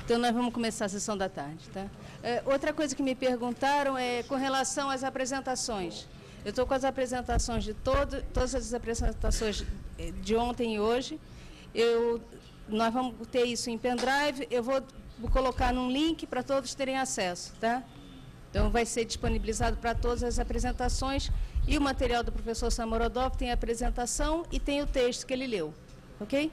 Então, nós vamos começar a sessão da tarde, tá? Outra coisa que me perguntaram é com relação às apresentações. Eu estou com as apresentações de todas as apresentações de ontem e hoje. Nós vamos ter isso em pendrive, eu vou colocar num link para todos terem acesso, tá? Então, vai ser disponibilizado para todas as apresentações e o material do professor Samorodov tem a apresentação e tem o texto que ele leu, ok?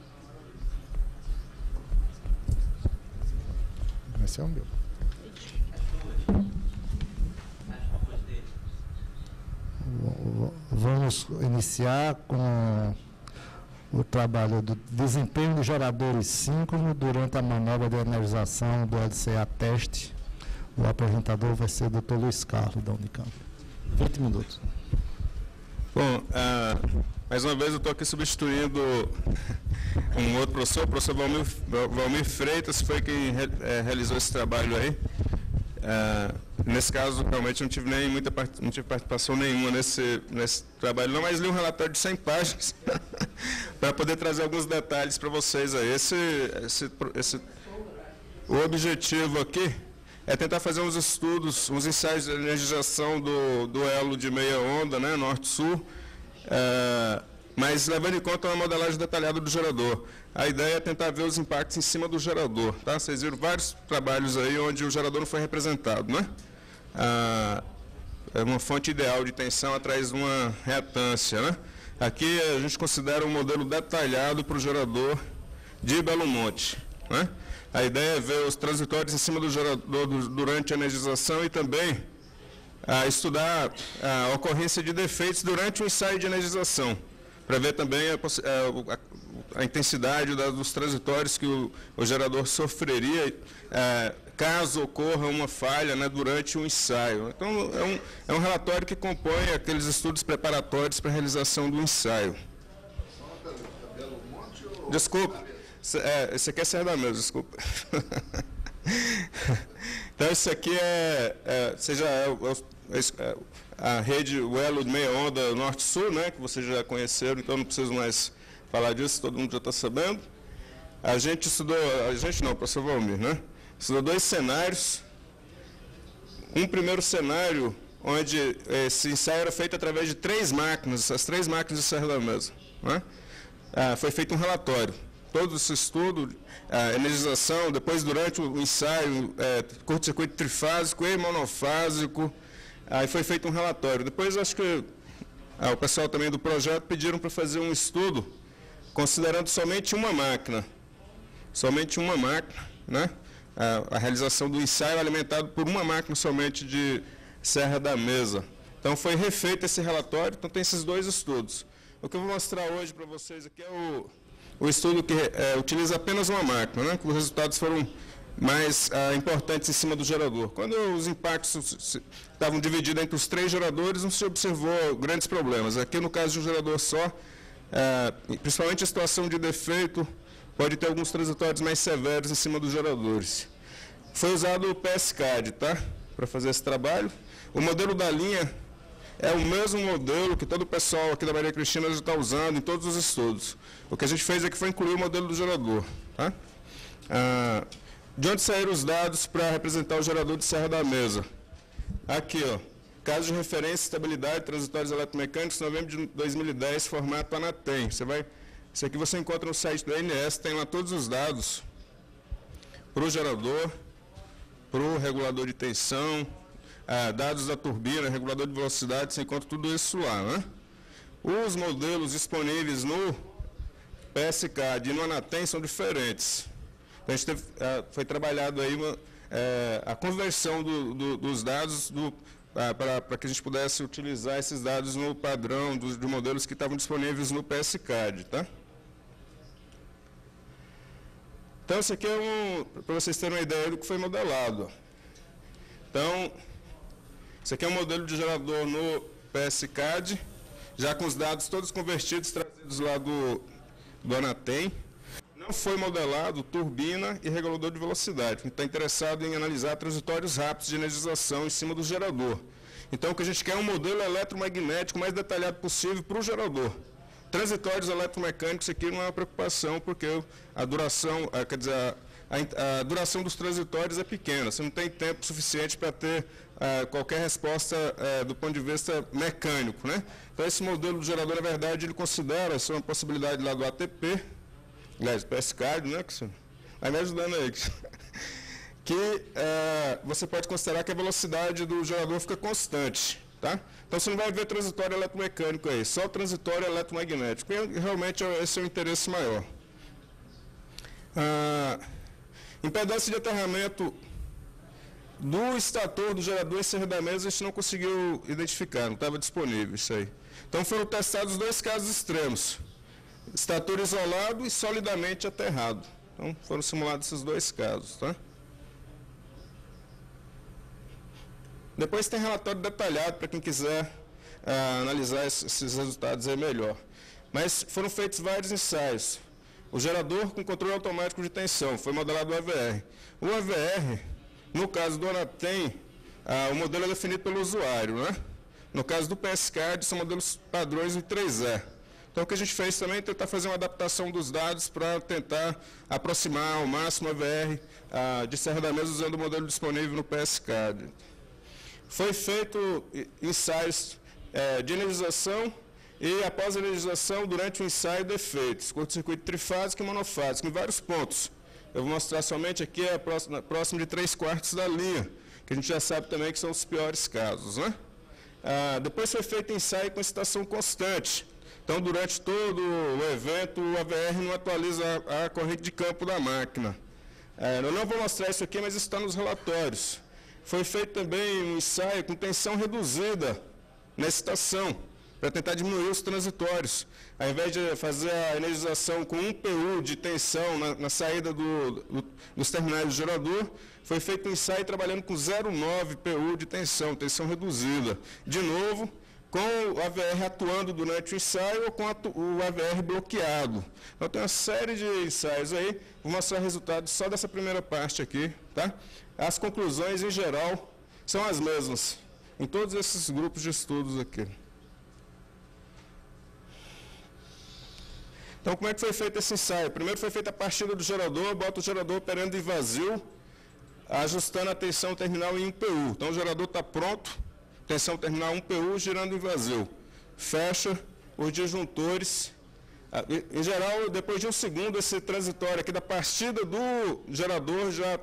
Esse é o meu. Vamos iniciar com o trabalho do desempenho dos geradores síncronos durante a manobra de energização do LCA teste. O apresentador vai ser o Dr. Luiz Carlos, da Unicamp. 20 minutos. Bom, mais uma vez eu estou aqui substituindo um outro professor, o professor Valmir Freitas, foi quem realizou esse trabalho aí. Nesse caso, realmente, não tive participação nenhuma nesse trabalho, não, mas li um relatório de 100 páginas para poder trazer alguns detalhes para vocês aí. O objetivo aqui é tentar fazer uns estudos, uns ensaios de energização do elo de meia onda, né, norte-sul, mas levando em conta uma modelagem detalhada do gerador. A ideia é tentar ver os impactos em cima do gerador, tá? Vocês viram vários trabalhos aí onde o gerador não foi representado, né? É uma fonte ideal de tensão atrás de uma reatância, né? Aqui a gente considera um modelo detalhado para o gerador de Belo Monte, né? A ideia é ver os transitórios em cima do gerador durante a energização e também estudar a ocorrência de defeitos durante o ensaio de energização, para ver também a intensidade dos transitórios que o gerador sofreria caso ocorra uma falha, né, durante o ensaio. Então, é um relatório que compõe aqueles estudos preparatórios para a realização do ensaio. Desculpa. Esse aqui é Serra da Mesa, desculpa. Então, isso aqui a rede, o elo de meia onda norte-sul, né, que vocês já conheceram, então não preciso mais falar disso, todo mundo já está sabendo. O professor Valmir, né, estudou 2 cenários. Um primeiro cenário, onde esse ensaio era feito através de 3 máquinas, as 3 máquinas de Serra da Mesa, né? Foi feito um relatório. Todo esse estudo, a energização, depois durante o ensaio, curto-circuito trifásico e monofásico, aí foi feito um relatório. Depois, acho que o pessoal também do projeto pediram para fazer um estudo, considerando somente uma máquina, né? A realização do ensaio alimentado por uma máquina somente de Serra da Mesa. Então, foi refeito esse relatório, então tem esses 2 estudos. O que eu vou mostrar hoje para vocês aqui é o estudo que utiliza apenas uma máquina, né, que os resultados foram mais importantes em cima do gerador. Quando os impactos estavam divididos entre os 3 geradores, não se observou grandes problemas. Aqui, no caso de um gerador só, principalmente a situação de defeito, pode ter alguns transitórios mais severos em cima dos geradores. Foi usado o PSCAD, tá, para fazer esse trabalho. O modelo da linha é o mesmo modelo que todo o pessoal aqui da Maria Cristina já está usando em todos os estudos. O que a gente fez aqui foi incluir o modelo do gerador. Tá? De onde saíram os dados para representar o gerador de Serra da Mesa? Aqui, ó, caso de referência, estabilidade, transitórios eletromecânicos, novembro de 2010, formato Anatem. Isso aqui você encontra no site da ANS, tem lá todos os dados para o gerador, para o regulador de tensão, dados da turbina, regulador de velocidade, você encontra tudo isso lá, né? Os modelos disponíveis no PSCAD e no Anatem são diferentes. Então, a gente foi trabalhado aí a conversão dos dados para que a gente pudesse utilizar esses dados no padrão de modelos que estavam disponíveis no PSCAD, tá? Então, isso aqui é para vocês terem uma ideia do que foi modelado. Então, isso aqui é um modelo de gerador no PSCAD, já com os dados todos convertidos, trazidos lá do Anatem. Não foi modelado turbina e regulador de velocidade. A gente está interessado em analisar transitórios rápidos de energização em cima do gerador. Então, o que a gente quer é um modelo eletromagnético mais detalhado possível para o gerador. Transitórios eletromecânicos aqui não é uma preocupação, porque a duração, quer dizer, a duração dos transitórios é pequena, você não tem tempo suficiente para ter qualquer resposta do ponto de vista mecânico, né? Então, esse modelo do gerador, na verdade, ele considera, isso é uma possibilidade lá do ATP, aliás, PSCAD, né? Vai me ajudando aí. Que você pode considerar que a velocidade do gerador fica constante, tá? Então, você não vai ver transitório eletromecânico aí, só transitório eletromagnético. E, realmente, esse é o interesse maior. Impedância de aterramento do estator do gerador em serra da mesa, a gente não conseguiu identificar, não estava disponível isso aí. Então, foram testados 2 casos extremos, estator isolado e solidamente aterrado. Então, foram simulados esses 2 casos, tá? Depois tem relatório detalhado para quem quiser analisar esses resultados aí melhor. Mas foram feitos vários ensaios. O gerador com controle automático de tensão, foi modelado o AVR. O AVR, no caso do Onatem, o modelo é definido pelo usuário, né? No caso do PSCAD, são modelos padrões em 3E. Então, o que a gente fez também é tentar fazer uma adaptação dos dados para tentar aproximar ao máximo a AVR de serra da mesa usando o modelo disponível no PSCAD. Foi feito ensaios de energização e, após a energização, durante o ensaio, defeitos, curto-circuito trifásico e monofásico, em vários pontos. Eu vou mostrar somente aqui próximo de 3/4 da linha, que a gente já sabe também que são os piores casos, né? Depois foi feito ensaio com excitação constante. Então, durante todo o evento, o AVR não atualiza a corrente de campo da máquina. Eu não vou mostrar isso aqui, mas isso está nos relatórios. Foi feito também um ensaio com tensão reduzida na excitação, para tentar diminuir os transitórios. Ao invés de fazer a energização com 1 PU de tensão na saída dos terminais do gerador, foi feito um ensaio trabalhando com 0,9 PU de tensão reduzida. De novo, com o AVR atuando durante o ensaio ou com o AVR bloqueado. Então, tem uma série de ensaios aí, vou mostrar resultados só dessa primeira parte aqui, tá? As conclusões, em geral, são as mesmas, em todos esses grupos de estudos aqui. Então, como é que foi feito esse ensaio? Primeiro foi feita a partida do gerador, bota o gerador operando em vazio, ajustando a tensão terminal em 1 PU. Então, o gerador está pronto, tensão terminal 1 PU, girando em vazio. Fecha os disjuntores. Em geral, depois de 1 segundo, esse transitório aqui da partida do gerador já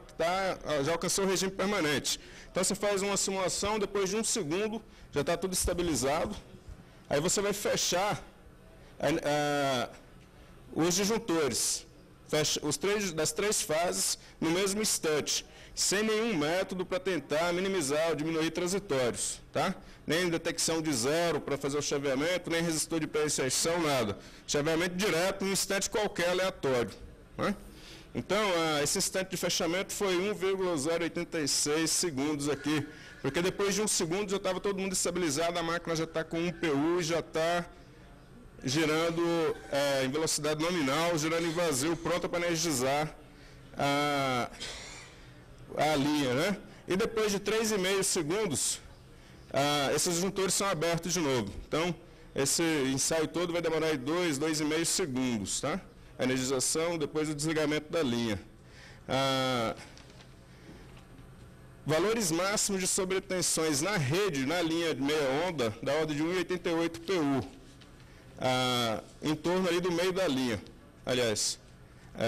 alcançou o regime permanente. Então, você faz uma simulação, depois de 1 segundo, já está tudo estabilizado. Aí você vai fechar os disjuntores, fecha das 3 fases no mesmo instante, sem nenhum método para tentar minimizar ou diminuir transitórios, tá? Nem detecção de zero para fazer o chaveamento, nem resistor de pré-inserção, nada. Chaveamento direto, num instante qualquer aleatório, né? Então, esse instante de fechamento foi 1,086 segundos aqui, porque depois de 1 segundo já estava todo mundo estabilizado, a máquina já está com 1 PU e já está girando em velocidade nominal, girando em vazio, pronta para energizar a linha, né? E depois de 3,5 segundos, esses disjuntores são abertos de novo. Então, esse ensaio todo vai demorar 2,5 segundos, tá? A energização, depois o desligamento da linha. Valores máximos de sobretensões na rede, na linha de meia onda, da ordem de 1,88 PU. Em torno ali do meio da linha. Aliás,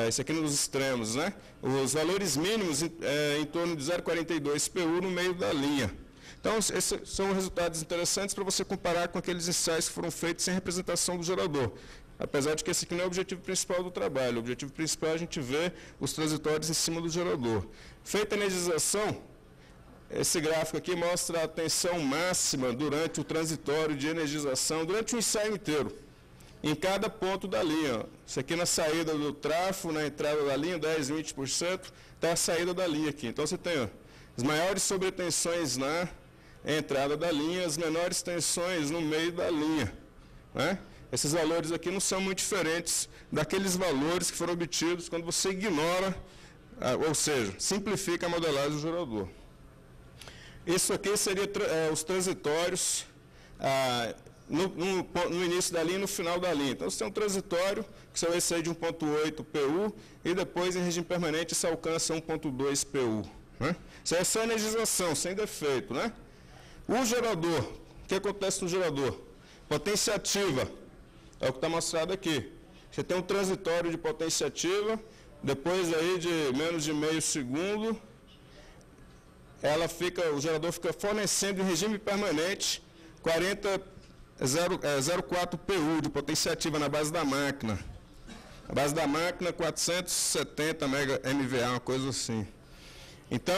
esse aqui nos extremos, né? Os valores mínimos em torno de 0,42 PU no meio da linha. Então, esses são resultados interessantes para você comparar com aqueles ensaios que foram feitos sem representação do gerador. Apesar de que esse aqui não é o objetivo principal do trabalho. O objetivo principal é a gente ver os transitórios em cima do gerador. Feita a energização, esse gráfico aqui mostra a tensão máxima durante o transitório de energização, durante o ensaio inteiro, em cada ponto da linha. Isso aqui na saída do trafo, na entrada da linha, 10, 20%, está a saída da linha aqui. Então, você tem as maiores sobretensões na entrada da linha, as menores tensões no meio da linha, né? Esses valores aqui não são muito diferentes daqueles valores que foram obtidos quando você ignora, ou seja, simplifica a modelagem do gerador. Isso aqui seria os transitórios no início da linha e no final da linha. Então, você tem um transitório, que você vai sair de 1.8 PU, e depois, em regime permanente, você alcança 1.2 PU. Né? Isso é só energização, sem defeito. Né? O gerador, o que acontece no gerador? Potência ativa, é o que está mostrado aqui. Você tem um transitório de potência ativa, depois aí de menos de meio segundo, o gerador fica fornecendo em regime permanente 0,4 PU de potência ativa na base da máquina. A base da máquina, 470 MVA, uma coisa assim. Então,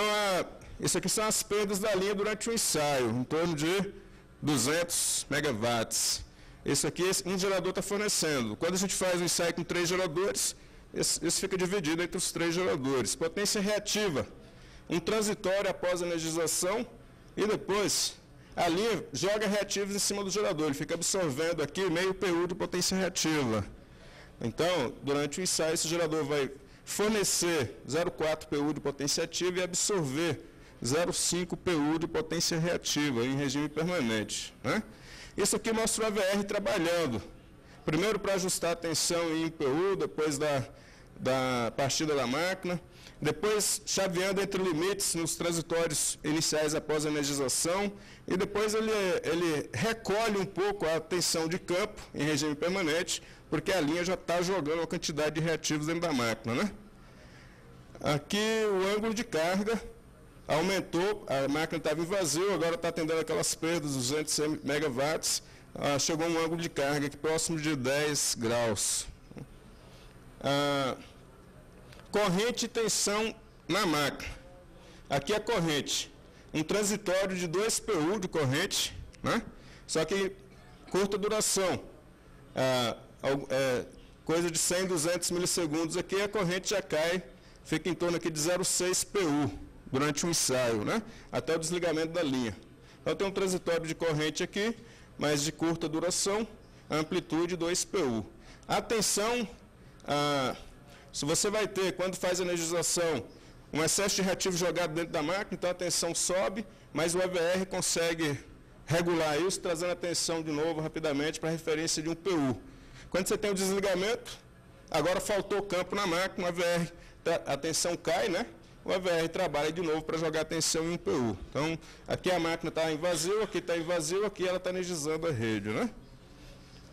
isso aqui são as perdas da linha durante o ensaio, em torno de 200 megawatts. Isso aqui, um gerador está fornecendo. Quando a gente faz um ensaio com 3 geradores, isso fica dividido entre os 3 geradores. Potência reativa, um transitório após a energização, e depois a linha joga reativos em cima do gerador. Ele fica absorvendo aqui meio PU de potência reativa. Então, durante o ensaio, esse gerador vai fornecer 0,4 PU de potência ativa e absorver 0,5 PU de potência reativa em regime permanente. Né? Isso aqui mostra o AVR trabalhando. Primeiro para ajustar a tensão em PU, depois da partida da máquina, depois chaveando entre limites nos transitórios iniciais após a energização, e depois ele recolhe um pouco a tensão de campo em regime permanente, porque a linha já está jogando uma quantidade de reativos dentro da máquina. Né? Aqui o ângulo de carga aumentou, a máquina estava em vazio, agora está atendendo aquelas perdas, 200 megawatts, chegou um ângulo de carga aqui próximo de 10 graus. Corrente e tensão na máquina. Aqui a corrente, um transitório de 2 PU de corrente, né? Só que curta duração, coisa de 100, 200 milissegundos aqui, a corrente já cai, fica em torno aqui de 0,6 PU durante o ensaio, né? Até o desligamento da linha. Então tem um transitório de corrente aqui, mas de curta duração, amplitude 2 PU. A tensão, se você vai ter, quando faz a energização, um excesso de reativo jogado dentro da máquina, então a tensão sobe, mas o AVR consegue regular isso, trazendo a tensão de novo rapidamente para a referência de 1 PU. Quando você tem o desligamento, agora faltou campo na máquina, o AVR, a tensão cai, né? O AVR trabalha de novo para jogar a tensão em 1 PU. Então, aqui a máquina está em vazio, aqui está em vazio, aqui ela está energizando a rede, né?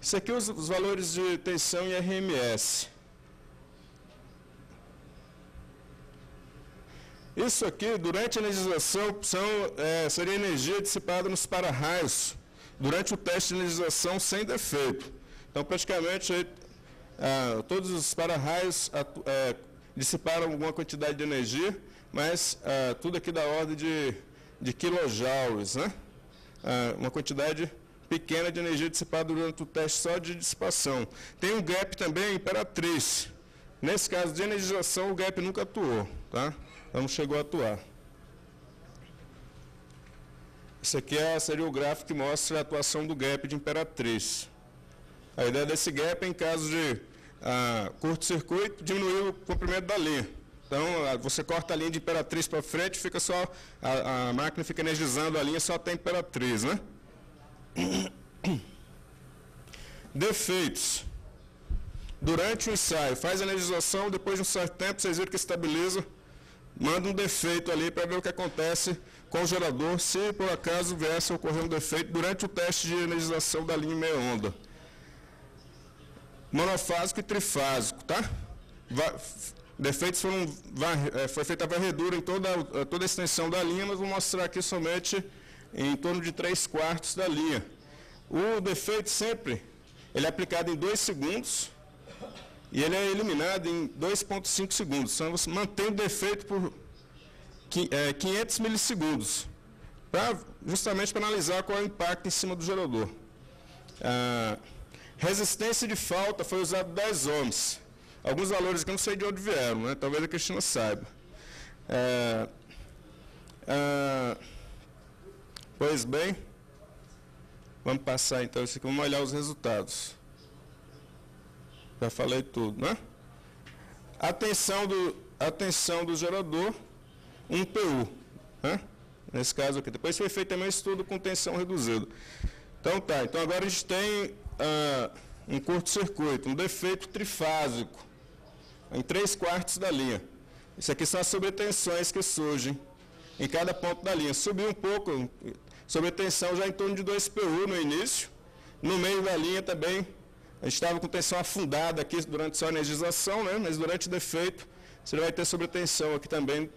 Isso aqui os valores de tensão e RMS. Isso aqui, durante a energização, seria energia dissipada nos para-raios, durante o teste de energização sem defeito. Então, praticamente, todos os para-raios dissiparam alguma quantidade de energia, mas tudo aqui da ordem de quilojoules, né? Uma quantidade pequena de energia dissipada durante o teste só de dissipação. Tem um gap também, imperatriz. Nesse caso de energização, o gap nunca atuou, tá? Não chegou a atuar. Isso aqui seria o gráfico que mostra a atuação do gap de imperatriz. A ideia desse gap é, em caso de curto-circuito, diminuir o comprimento da linha. Então, você corta a linha de imperatriz para frente, fica só, a máquina fica energizando a linha, só tem imperatriz, né? Defeitos. Durante o ensaio, faz a energização, depois de um certo tempo, vocês viram que estabiliza, manda um defeito ali para ver o que acontece com o gerador, se por acaso viesse a ocorrer um defeito durante o teste de energização da linha meia onda. Monofásico e trifásico, tá? Defeitos foi feita a varredura em toda a extensão da linha, mas vou mostrar aqui somente em torno de 3/4 da linha. O defeito sempre, ele é aplicado em 2 segundos e ele é eliminado em 2,5 segundos. Então, você mantém o defeito por 500 milissegundos, justamente para analisar qual é o impacto em cima do gerador. Resistência de falta foi usado 10 ohms. Alguns valores que eu não sei de onde vieram, né? Talvez a Cristina saiba. Pois bem, vamos passar então isso aqui, vamos olhar os resultados. Já falei tudo, né? A tensão do gerador, 1 PU, né? Nesse caso aqui. Depois foi feito também um estudo com tensão reduzida. Então agora a gente tem um curto-circuito, um defeito trifásico, em 3/4 da linha. Isso aqui são as sobretensões que surgem em cada ponto da linha. Subiu um pouco, sobretensão já em torno de 2 PU no início. No meio da linha também, a gente estava com tensão afundada aqui durante sua energização, né? Mas durante o defeito, você vai ter sobretensão aqui também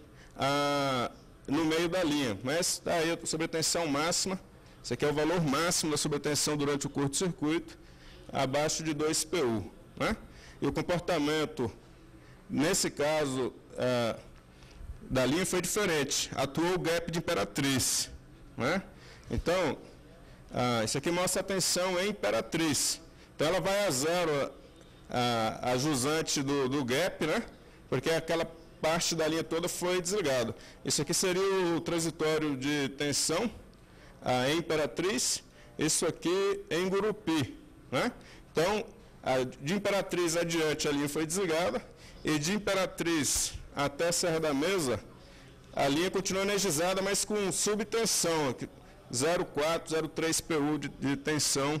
no meio da linha. Mas está aí a sobretensão máxima. Esse aqui é o valor máximo da sobretensão durante o curto-circuito, abaixo de 2 PU. Né? E o comportamento, nesse caso, da linha foi diferente. Atuou o gap de Imperatriz. Né? Então, isso aqui mostra a tensão em Imperatriz. Então, ela vai a zero, a jusante do gap, né? Porque aquela parte da linha toda foi desligada. Isso aqui seria o transitório de tensão em Imperatriz, isso aqui em Gurupi. Né? Então, de Imperatriz adiante a linha foi desligada, e de Imperatriz até Serra da Mesa, a linha continua energizada, mas com subtensão, 0,4, 0,3 PU de tensão,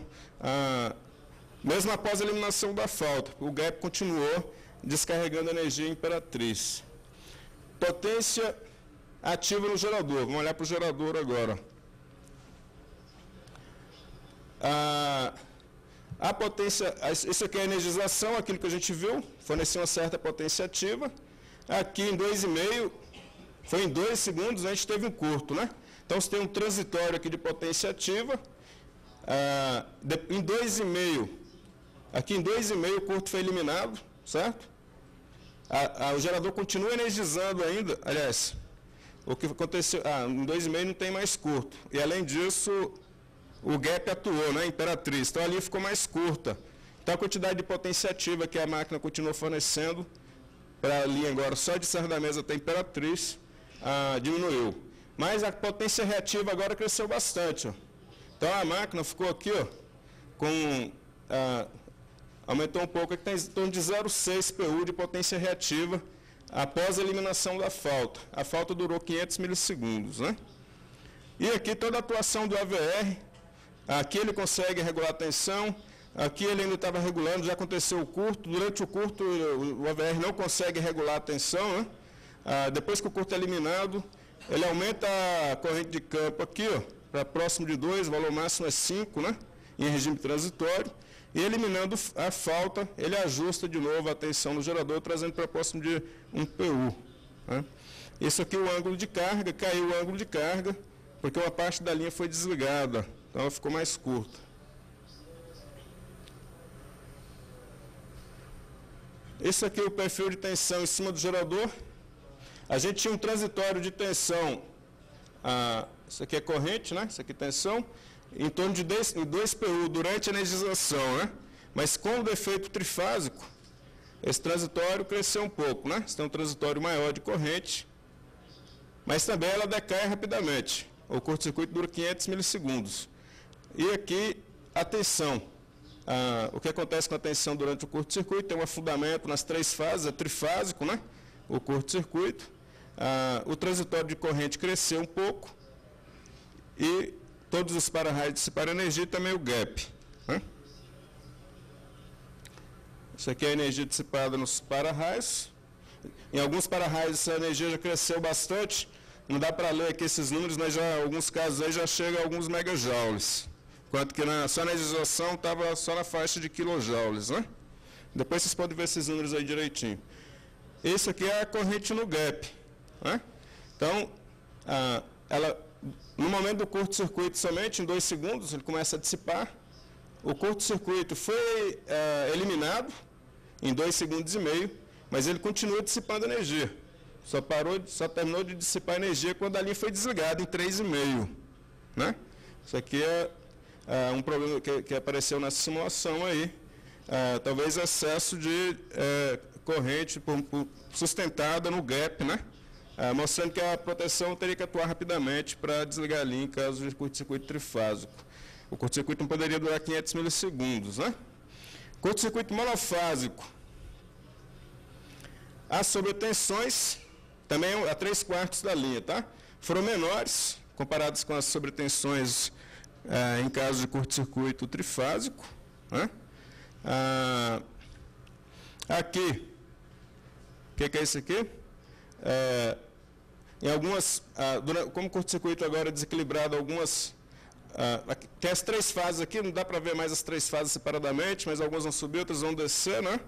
mesmo após a eliminação da falta. O gap continuou descarregando energia em Imperatriz. Potência ativa no gerador. Vamos olhar para o gerador agora. A potência, isso aqui é a energização, aquilo que a gente viu, forneceu uma certa potência ativa. Aqui em 2,5, foi em 2 segundos, a gente teve um curto, né? Então, você tem um transitório aqui de potência ativa. Em 2,5, aqui em 2,5 o curto foi eliminado, certo? O gerador continua energizando ainda, aliás, o que aconteceu, em 2,5 não tem mais curto. E além disso, o gap atuou, né, Imperatriz, então a linha ficou mais curta. Então a quantidade de potência ativa que a máquina continuou fornecendo para a linha agora só de Serra da Mesa até Imperatriz diminuiu. Mas a potência reativa agora cresceu bastante. Ó. Então a máquina ficou aqui, ó, aumentou um pouco, aqui tem em torno de 0,6 PU de potência reativa após a eliminação da falta. A falta durou 500 milissegundos. Né? E aqui toda a atuação do AVR. Aqui ele consegue regular a tensão, aqui ele ainda estava regulando, já aconteceu o curto, durante o curto o AVR não consegue regular a tensão, né? Depois que o curto é eliminado, ele aumenta a corrente de campo aqui, para próximo de 2, o valor máximo é 5, né? Em regime transitório, e eliminando a falta, ele ajusta de novo a tensão do gerador, trazendo para próximo de 1 PU. Né? Esse aqui é o ângulo de carga, caiu o ângulo de carga, porque uma parte da linha foi desligada. Então, ela ficou mais curta. Esse aqui é o perfil de tensão em cima do gerador. A gente tinha um transitório de tensão, isso aqui é corrente, né? Isso aqui é tensão, em torno de 2 PU durante a energização, né? Mas com o defeito trifásico, esse transitório cresceu um pouco, né? Você tem um transitório maior de corrente, mas também ela decai rapidamente. O curto-circuito dura 500 milissegundos. E aqui, a tensão. O que acontece com a tensão durante o curto-circuito? Tem um afundamento nas 3 fases, é trifásico, né? O curto-circuito. O transitório de corrente cresceu um pouco. E todos os para-raios dissiparam energia e também o gap. Né? Isso aqui é a energia dissipada nos para-raios. Em alguns para-raios essa energia já cresceu bastante. Não dá para ler aqui esses números, mas em alguns casos aí já chega a alguns megajoules. Enquanto que só na energização estava só na faixa de quilojoules, né? Depois vocês podem ver esses números aí direitinho. Esse aqui é a corrente no gap. Né? Então, no momento do curto-circuito somente, em 2 segundos, ele começa a dissipar. O curto-circuito foi eliminado em 2 segundos e meio, mas ele continua dissipando energia. Só terminou de dissipar energia quando a linha foi desligada em 3,5. Né? Isso aqui é um problema que apareceu nessa simulação aí. Talvez excesso de corrente sustentada no gap, né? Mostrando que a proteção teria que atuar rapidamente para desligar a linha em caso de curto-circuito trifásico. O curto-circuito não poderia durar 500 milissegundos. Né? Curto-circuito monofásico. As sobretensões, também a 3/4 da linha, tá? Foram menores, comparadas com as sobretensões em caso de curto-circuito trifásico, né? Aqui, o que é isso aqui? Em algumas, como o curto-circuito agora é desequilibrado, algumas, tem as 3 fases aqui, não dá para ver mais as 3 fases separadamente, mas algumas vão subir, outras vão descer, né?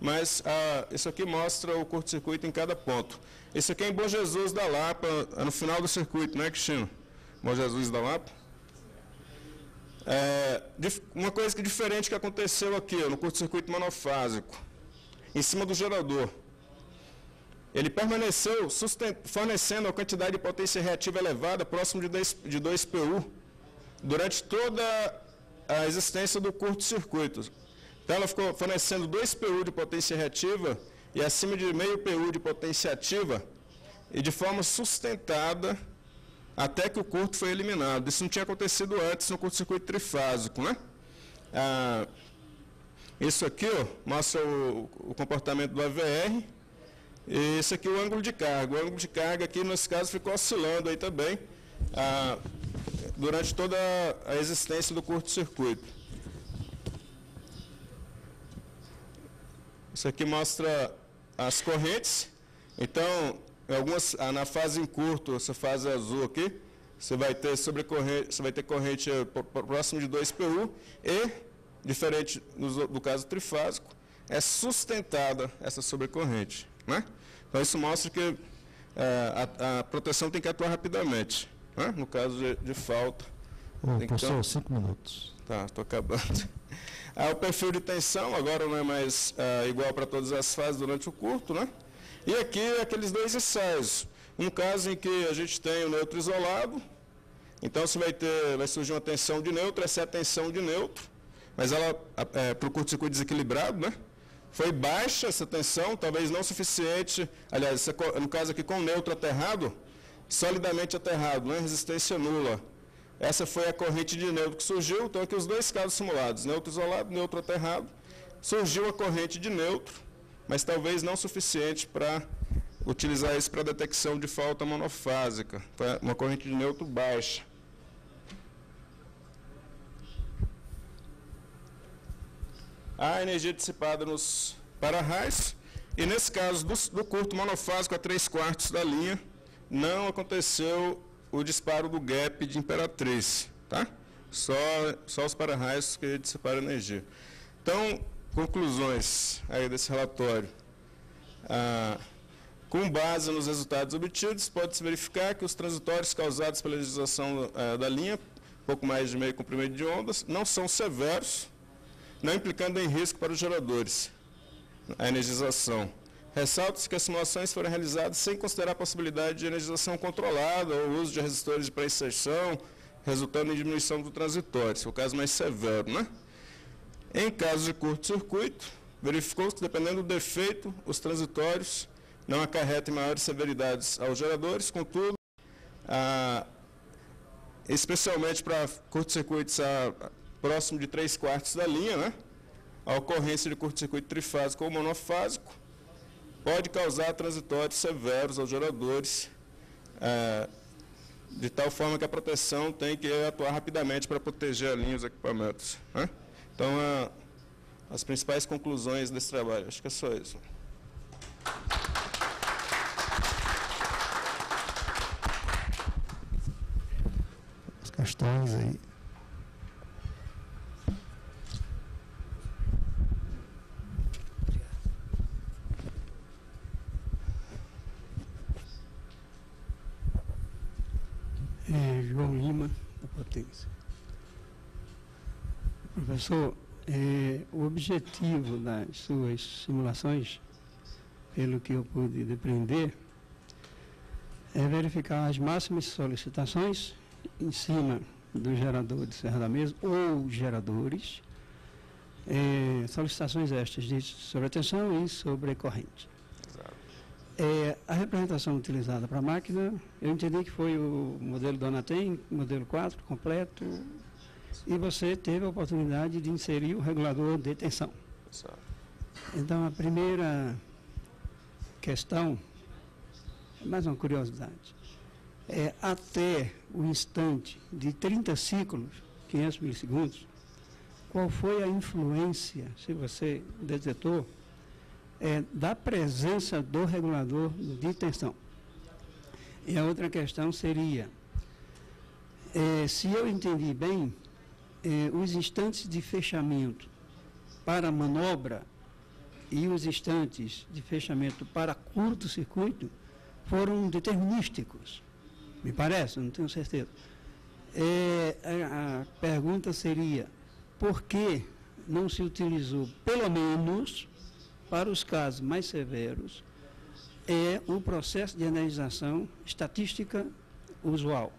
Mas isso aqui mostra o curto-circuito em cada ponto. Isso aqui é em Bom Jesus da Lapa, no final do circuito, né, Cristino? Bom Jesus da Lapa. Uma coisa diferente que aconteceu aqui, no curto-circuito monofásico, em cima do gerador. Ele permaneceu fornecendo a quantidade de potência reativa elevada, próximo de 2 PU, durante toda a existência do curto-circuito. Então, ela ficou fornecendo 2 PU de potência reativa e acima de meio PU de potência ativa, e de forma sustentada até que o curto foi eliminado. Isso não tinha acontecido antes no curto-circuito trifásico, né? Isso aqui mostra o comportamento do AVR, e esse aqui é o ângulo de carga. O ângulo de carga aqui, nesse caso, ficou oscilando aí também durante toda a existência do curto-circuito. Isso aqui mostra as correntes. Então, na fase em curto, essa fase azul aqui, você vai ter corrente próximo de 2 PU e, diferente do caso trifásico, é sustentada essa sobrecorrente, né? Então, isso mostra que a proteção tem que atuar rapidamente, né? No caso de falta. Professor, 5 minutos. Tá, estou acabando. O perfil de tensão agora não é mais igual para todas as fases durante o curto, né? E aqui, aqueles 2 ensaios. Um caso em que a gente tem o neutro isolado, então você vai surgir uma tensão de neutro, essa é a tensão de neutro, mas ela, para o curto-circuito desequilibrado, né? Foi baixa essa tensão, talvez não suficiente, aliás, no caso aqui com o neutro aterrado, solidamente aterrado, né? Resistência nula. Essa foi a corrente de neutro que surgiu, então aqui os 2 casos simulados, neutro isolado, neutro aterrado, surgiu a corrente de neutro, mas talvez não suficiente para utilizar isso para detecção de falta monofásica, uma corrente de neutro baixa. A energia dissipada nos para-raios, e nesse caso do curto monofásico a 3/4 da linha, não aconteceu o disparo do gap de Imperatriz, tá? Só os para-raios que dissiparam energia. Então, conclusões aí desse relatório. Com base nos resultados obtidos, pode-se verificar que os transitórios causados pela energização da linha, pouco mais de meio comprimento de ondas, não são severos, não implicando em risco para os geradores, a energização. Ressalta-se que as simulações foram realizadas sem considerar a possibilidade de energização controlada ou uso de resistores de pré-inserção, resultando em diminuição do transitório, esse é o caso mais severo, né? Em caso de curto-circuito, verificou-se que, dependendo do defeito, os transitórios não acarretam maiores severidades aos geradores, contudo, especialmente para curto-circuitos próximo de 3/4 da linha, né? A ocorrência de curto-circuito trifásico ou monofásico pode causar transitórios severos aos geradores, de tal forma que a proteção tem que atuar rapidamente para proteger a linha e os equipamentos, né? Então, as principais conclusões desse trabalho, acho que é só isso. As questões aí. João Lima, da Potência. Professor, o objetivo das suas simulações, pelo que eu pude depreender, é verificar as máximas solicitações em cima do gerador de Serra da Mesa ou geradores, solicitações estas de sobretensão e sobrecorrente. A representação utilizada para a máquina, eu entendi que foi o modelo Donatem, modelo 4, completo, e você teve a oportunidade de inserir o regulador de tensão. Então, a primeira questão, mais uma curiosidade, até o instante de 30 ciclos, 500 milissegundos, qual foi a influência, se você detetou, da presença do regulador de tensão? E a outra questão seria, se eu entendi bem, os instantes de fechamento para manobra e os instantes de fechamento para curto-circuito foram determinísticos, me parece, não tenho certeza. A pergunta seria, por que não se utilizou, pelo menos, para os casos mais severos, o processo de energização estatística usual?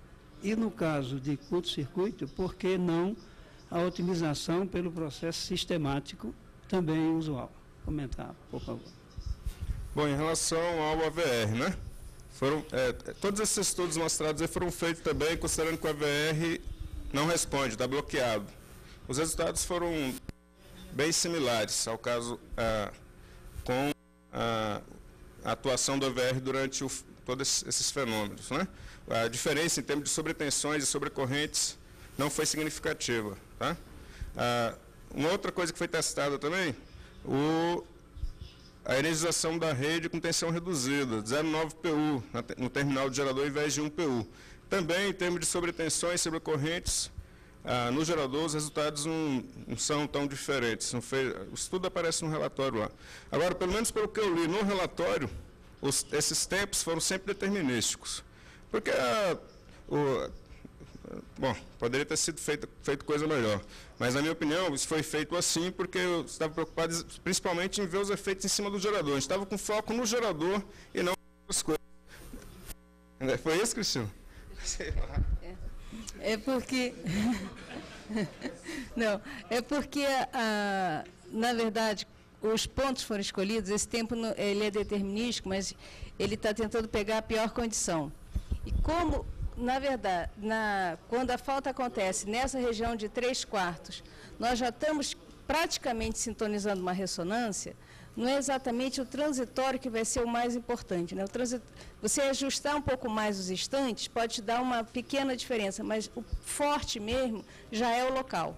E no caso de curto-circuito, por que não a otimização pelo processo sistemático também usual? Comentar, por favor. Bom, em relação ao AVR, né? Todos esses estudos mostrados aí foram feitos também considerando que o AVR não responde, está bloqueado. Os resultados foram bem similares ao caso com a atuação do AVR durante todos esses fenômenos, né? A diferença em termos de sobretensões e sobrecorrentes não foi significativa, tá? Uma outra coisa que foi testada também, a energização da rede com tensão reduzida, 0,9 PU no terminal de gerador, ao invés de 1 PU. Também, em termos de sobretensões e sobrecorrentes, no gerador, os resultados não são tão diferentes. O estudo aparece no relatório lá. Agora, pelo menos pelo que eu li no relatório, esses tempos foram sempre determinísticos. Porque, poderia ter sido feito coisa melhor. Mas, na minha opinião, isso foi feito assim porque eu estava preocupado principalmente em ver os efeitos em cima do gerador. A gente estava com foco no gerador e não em outras coisas. Foi isso, Cristina? Sei lá. Na verdade, os pontos foram escolhidos, esse tempo ele é determinístico, mas ele está tentando pegar a pior condição. E como, na verdade, quando a falta acontece nessa região de 3/4, nós já estamos praticamente sintonizando uma ressonância, não é exatamente o transitório que vai ser o mais importante, né? Você ajustar um pouco mais os instantes pode te dar uma pequena diferença, mas o forte mesmo já é o local,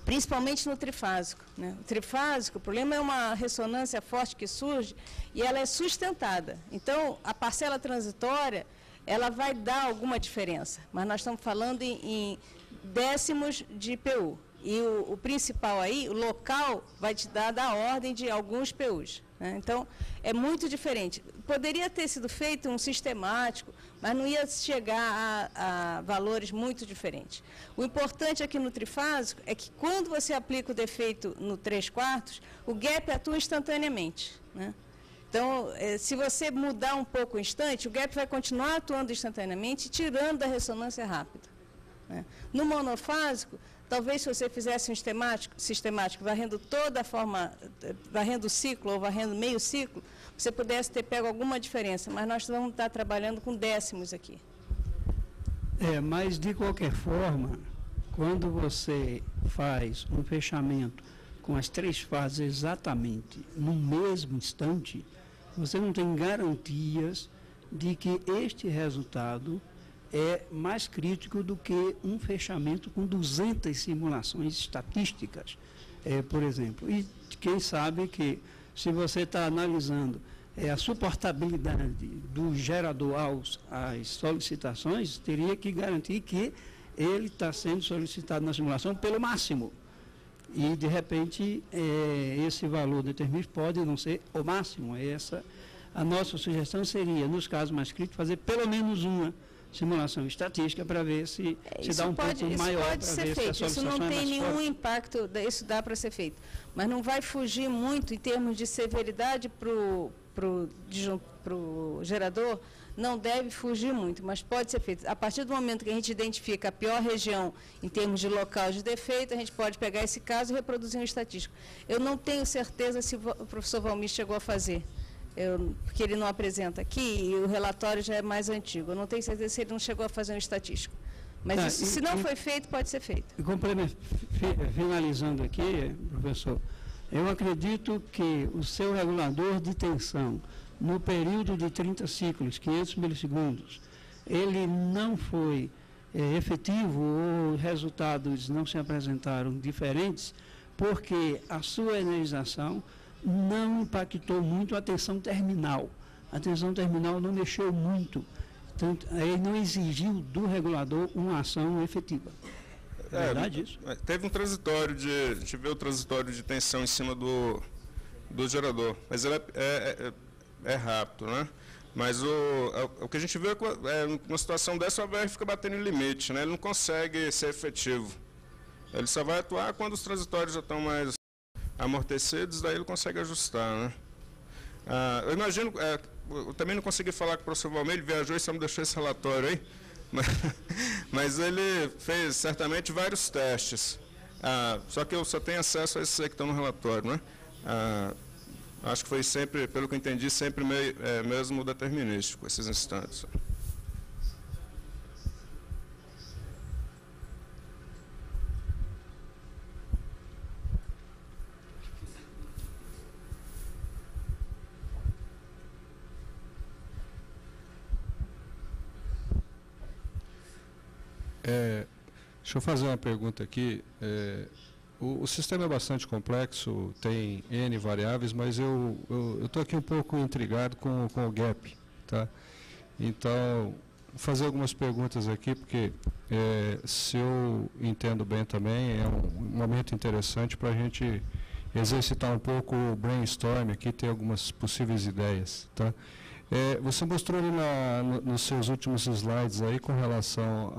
principalmente no trifásico, né? O trifásico, o problema é uma ressonância forte que surge e ela é sustentada. Então, a parcela transitória, ela vai dar alguma diferença, mas nós estamos falando em décimos de PU. E o principal aí, o local, vai te dar da ordem de alguns PUs, né? Então, é muito diferente. Poderia ter sido feito um sistemático, mas não ia chegar a valores muito diferentes. O importante aqui no trifásico é que quando você aplica o defeito no 3/4, o gap atua instantaneamente, né? Então, se você mudar um pouco o instante, o gap vai continuar atuando instantaneamente, tirando da ressonância rápida, né? No monofásico, talvez se você fizesse um sistemático varrendo toda a forma, varrendo o ciclo ou varrendo meio ciclo, você pudesse ter pego alguma diferença, mas nós vamos estar trabalhando com décimos aqui. Mas de qualquer forma, quando você faz um fechamento com as 3 fases exatamente no mesmo instante, você não tem garantias de que este resultado é mais crítico do que um fechamento com 200 simulações estatísticas, por exemplo. E quem sabe que, se você está analisando a suportabilidade do gerador às solicitações, teria que garantir que ele está sendo solicitado na simulação pelo máximo. E, de repente, esse valor determinado pode não ser o máximo. A nossa sugestão seria, nos casos mais críticos, fazer pelo menos uma simulação estatística para ver se dá um pouco maior. Pode ser feito, isso não tem nenhum impacto, isso dá para ser feito. Mas não vai fugir muito em termos de severidade para o gerador, não deve fugir muito, mas pode ser feito. A partir do momento que a gente identifica a pior região em termos de local de defeito, a gente pode pegar esse caso e reproduzir um estatístico. Eu não tenho certeza se o professor Valmir chegou a fazer, porque ele não apresenta aqui e o relatório já é mais antigo. Eu não tenho certeza se ele não chegou a fazer um estatístico. Mas se não foi feito, pode ser feito. Finalizando aqui, professor, eu acredito que o seu regulador de tensão, no período de 30 ciclos, 500 milissegundos, ele não foi efetivo ou resultados não se apresentaram diferentes, porque a sua energização não impactou muito a tensão terminal. A tensão terminal não mexeu muito, tanto, ele não exigiu do regulador uma ação efetiva. É verdade isso? Teve um transitório a gente vê o transitório de tensão em cima do gerador, mas ele é rápido, né? Mas o que a gente vê numa situação dessa, o ABR fica batendo em limite, né? Ele não consegue ser efetivo. Ele só vai atuar quando os transitórios já estão mais amortecidos, daí ele consegue ajustar, né? Eu imagino, eu também não consegui falar com o professor Valmir, ele viajou e só me deixou esse relatório aí, mas ele fez certamente vários testes, só que eu só tenho acesso a esses aí que estão no relatório, né? Acho que foi sempre, pelo que eu entendi, sempre mesmo determinístico, esses instantes. Deixa eu fazer uma pergunta aqui. O sistema é bastante complexo, tem N variáveis, mas eu estou aqui um pouco intrigado com o gap. Tá? Então, vou fazer algumas perguntas aqui, porque se eu entendo bem também, é um momento interessante para a gente exercitar um pouco o brainstorm aqui, ter algumas possíveis ideias. Tá? Você mostrou ali nos seus últimos slides aí com relação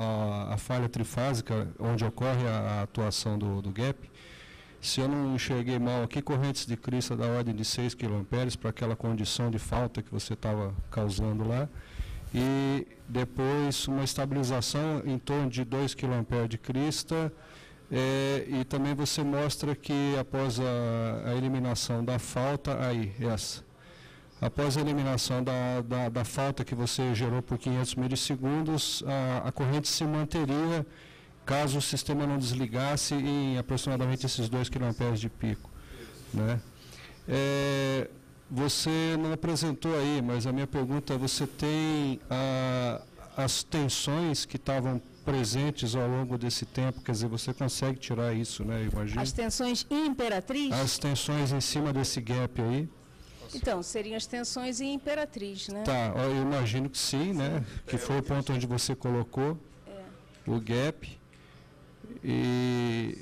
à falha trifásica, onde ocorre a atuação do gap. Se eu não enxerguei mal aqui, correntes de crista da ordem de 6 kA para aquela condição de falta que você estava causando lá. E depois uma estabilização em torno de 2 kA de crista. E também você mostra que após a eliminação da falta, após a eliminação da falta que você gerou por 500 milissegundos, a corrente se manteria caso o sistema não desligasse em aproximadamente esses 2 kA de pico. Né? Você não apresentou aí, mas a minha pergunta é, você tem as tensões que estavam presentes ao longo desse tempo, quer dizer, você consegue tirar isso, né? Imagina. As tensões em Imperatriz? As tensões em cima desse gap aí. Então, seriam as tensões em Imperatriz, né? Tá, eu imagino que sim, né? Que foi o ponto onde você colocou o gap. E,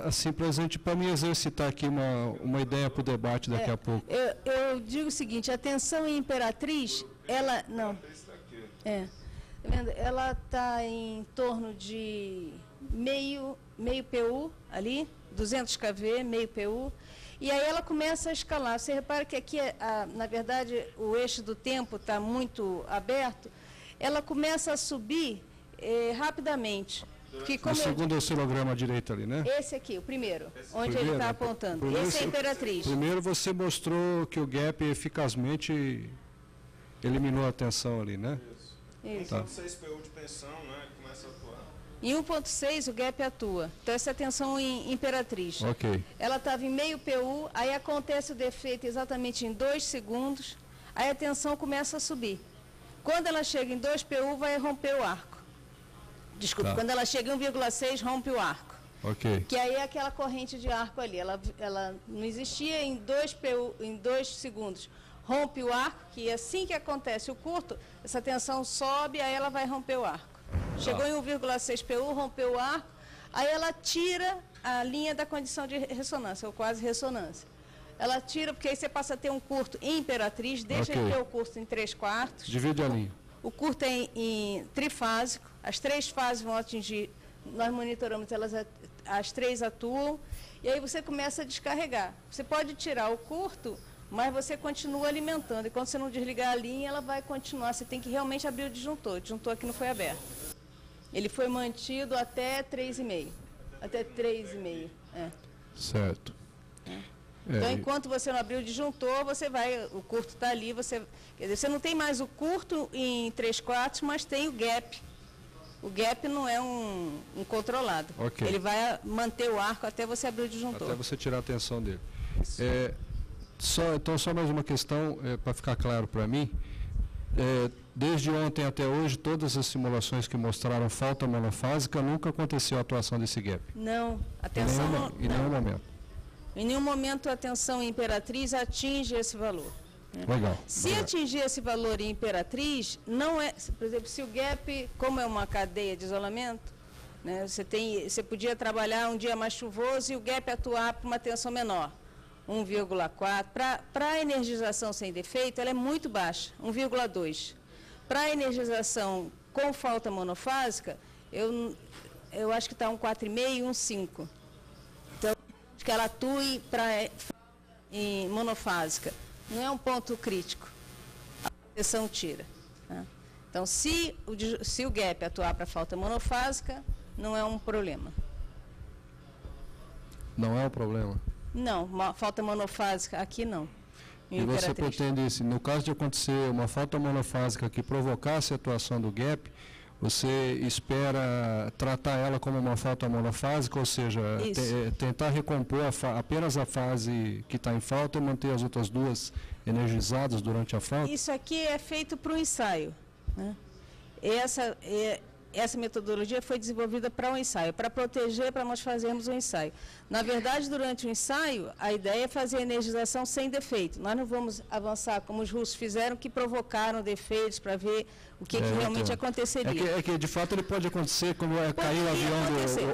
assim, para mim exercitar aqui uma ideia para o debate daqui a pouco. Eu digo o seguinte, a tensão em Imperatriz, ela... Não. Ela está em torno de meio PU, ali, 200 kV, meio PU. E aí ela começa a escalar. Você repara que aqui, na verdade, o eixo do tempo está muito aberto. Ela começa a subir rapidamente. O segundo oscilograma à direita ali, né? Esse aqui, o primeiro, onde ele está apontando. Esse é a Imperatriz. Primeiro você mostrou que o gap eficazmente eliminou a tensão ali, né? Isso. Tá. 1.6 PU de tensão, né? Começa a atuar. Em 1.6 o gap atua. Então essa é a tensão em Imperatriz. Ok. Ela estava em meio PU, aí acontece o defeito exatamente em 2 segundos, aí a tensão começa a subir. Quando ela chega em 2 PU, vai romper o arco. Desculpa, quando ela chega em 1,6, rompe o arco. Ok. Que aí é aquela corrente de arco ali. Ela não existia em 2 PU, em 2 segundos. Rompe o arco, que assim que acontece o curto, essa tensão sobe, aí ela vai romper o arco. Chegou em 1,6 PU, rompeu o arco, aí ela tira a linha da condição de ressonância, ou quase ressonância. Ela tira, porque aí você passa a ter um curto em Imperatriz, deixa de ter o curto em 3/4. Divide a linha. O curto é em trifásico, as 3 fases vão atingir, nós monitoramos, as 3 atuam, e aí você começa a descarregar. Você pode tirar o curto, mas você continua alimentando, e quando você não desligar a linha, ela vai continuar. Você tem que realmente abrir o disjuntor aqui não foi aberto. Ele foi mantido até 3,5. Até 3,5. Certo. Então, enquanto você não abrir o disjuntor, o curto está ali, quer dizer, você não tem mais o curto em 3/4, mas tem o gap. O gap não é um controlado. Okay. Ele vai manter o arco até você abrir o disjuntor. Até você tirar a tensão dele. Então, só mais uma questão, para ficar claro para mim. desde ontem até hoje, todas as simulações que mostraram falta monofásica, nunca aconteceu a atuação desse gap. Não, atenção. Em nenhum momento. Em nenhum momento a tensão em Imperatriz atinge esse valor. Legal. Se atingir esse valor em Imperatriz, não é, por exemplo, se o gap, como é uma cadeia de isolamento, né, você podia trabalhar um dia mais chuvoso e o gap atuar para uma tensão menor, 1,4. Para a energização sem defeito, ela é muito baixa, 1,2. Para a energização com falta monofásica, eu acho que está 1,4,5 e 1,5. Então, acho que ela atue em monofásica. Não é um ponto crítico. A proteção tira. Né? Então, se o gap atuar para falta monofásica, não é um problema. Não é um problema? Não, falta monofásica aqui não. E você pretende, no caso de acontecer uma falta monofásica que provocasse a atuação do gap, você espera tratar ela como uma falta monofásica, ou seja, tentar recompor apenas a fase que está em falta e manter as outras duas energizadas durante a falta? Isso aqui é feito para o ensaio. Né? Essa metodologia foi desenvolvida para o ensaio, para proteger, para nós fazermos o ensaio. Na verdade, durante o ensaio, a ideia é fazer a energização sem defeito. Nós não vamos avançar como os russos fizeram, que provocaram defeitos para ver o que realmente aconteceria. É que, de fato, ele pode acontecer como caiu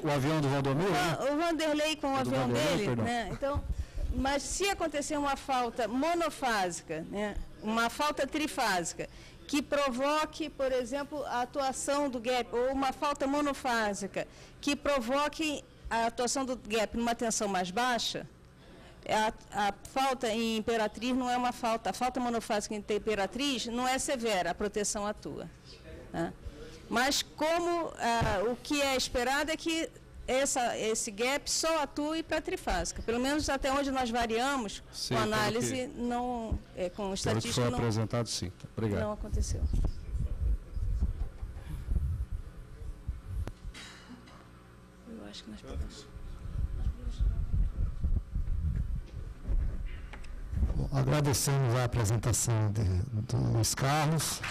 o avião do Vanderlei, né? O Vanderlei com o avião dele, né? Então, mas se acontecer uma falta monofásica, né? Uma falta trifásica, que provoque, por exemplo, a atuação do gap, ou uma falta monofásica, que provoque a atuação do gap numa tensão mais baixa, a falta em Imperatriz não é uma falta, a falta monofásica em Imperatriz não é severa, a proteção atua. Né? Mas como o que é esperado é que esse gap só atue para trifásica. Pelo menos até onde nós variamos, sim, com análise, não, com estatística, foi apresentado, sim. Obrigado. Não aconteceu. Eu acho que nós podemos. Agradecemos a apresentação do Luiz Carlos.